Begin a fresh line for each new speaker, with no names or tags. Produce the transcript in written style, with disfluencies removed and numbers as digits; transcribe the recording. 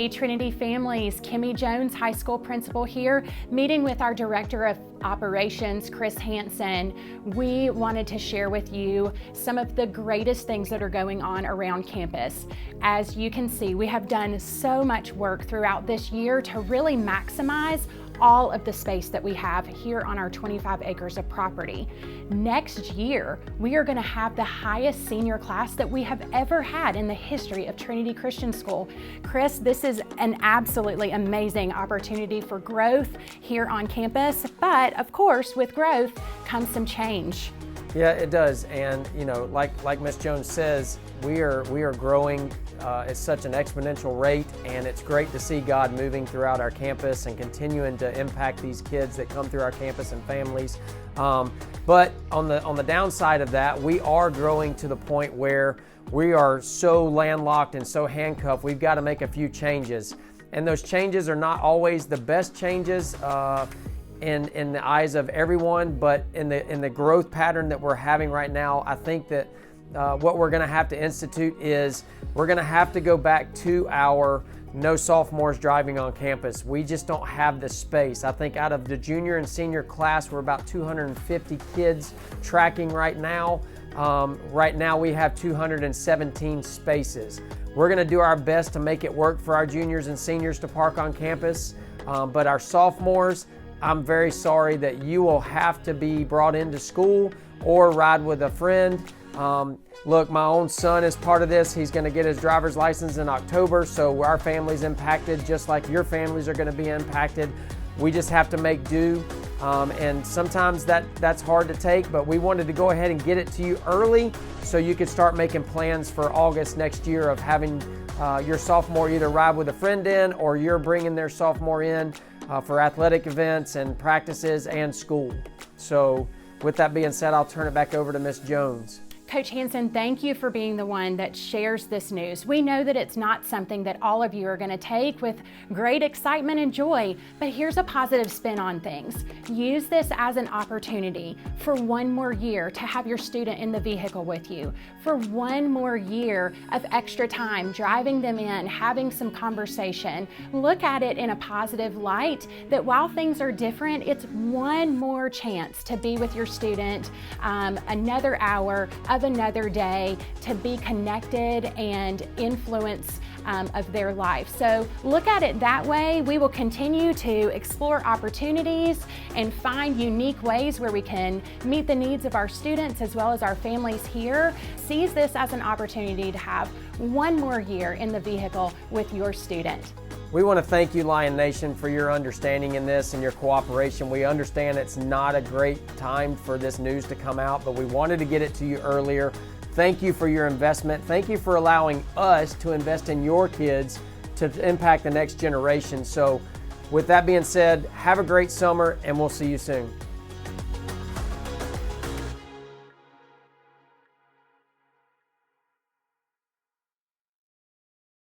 Hey Trinity families, Kimmy Jones, high school principal here, meeting with our Director of Operations, Chris Hansen. We wanted to share with you some of the greatest things that are going on around campus. As you can see, we have done so much work throughout this year to really maximize all of the space that we have here on our 25 acres of property. Next year, we are going to have the highest senior class that we have ever had in the history of Trinity Christian School. Chris, this is an absolutely amazing opportunity for growth here on campus, but of course, with growth comes some change.
Yeah, it does, and like Ms. Jones says, we are growing at such an exponential rate, and it's great to see God moving throughout our campus and continuing to impact these kids that come through our campus and families. But on the downside of that, we are growing to the point where we are so landlocked and so handcuffed. We've got to make a few changes, and those changes are not always the best changes in the eyes of everyone, but in the growth pattern that we're having right now, I think that what we're going to have to institute is we're going to have to go back to our no sophomores driving on campus. We just don't have the space. I think out of the junior and senior class, we're about 250 kids tracking right now. Right now we have 217 spaces. We're going to do our best to make it work for our juniors and seniors to park on campus, but our sophomores, I'm very sorry that you will have to be brought into school or ride with a friend. Look, my own son is part of this. He's going to get his driver's license in October, so our family's impacted just like your families are going to be impacted. We just have to make do, and sometimes that's hard to take, but we wanted to go ahead and get it to you early so you could start making plans for August next year of having your sophomore either ride with a friend in, or you're bringing their sophomore in for athletic events and practices and school. So with that being said, I'll turn it back over to Ms. Jones.
Coach Hansen, thank you for being the one that shares this news. We know that it's not something that all of you are going to take with great excitement and joy, but here's a positive spin on things. Use this as an opportunity for one more year to have your student in the vehicle with you, for one more year of extra time driving them in, having some conversation. Look at it in a positive light that while things are different, it's one more chance to be with your student, another hour of another day to be connected and influence of their life. So look at it that way. We will continue to explore opportunities and find unique ways where we can meet the needs of our students as well as our families here. Seize this as an opportunity to have one more year in the vehicle with your student.
We want to thank you, Lion Nation, for your understanding in this and your cooperation. We understand it's not a great time for this news to come out, but we wanted to get it to you earlier. Thank you for your investment. Thank you for allowing us to invest in your kids to impact the next generation. So with that being said, have a great summer, and we'll see you soon.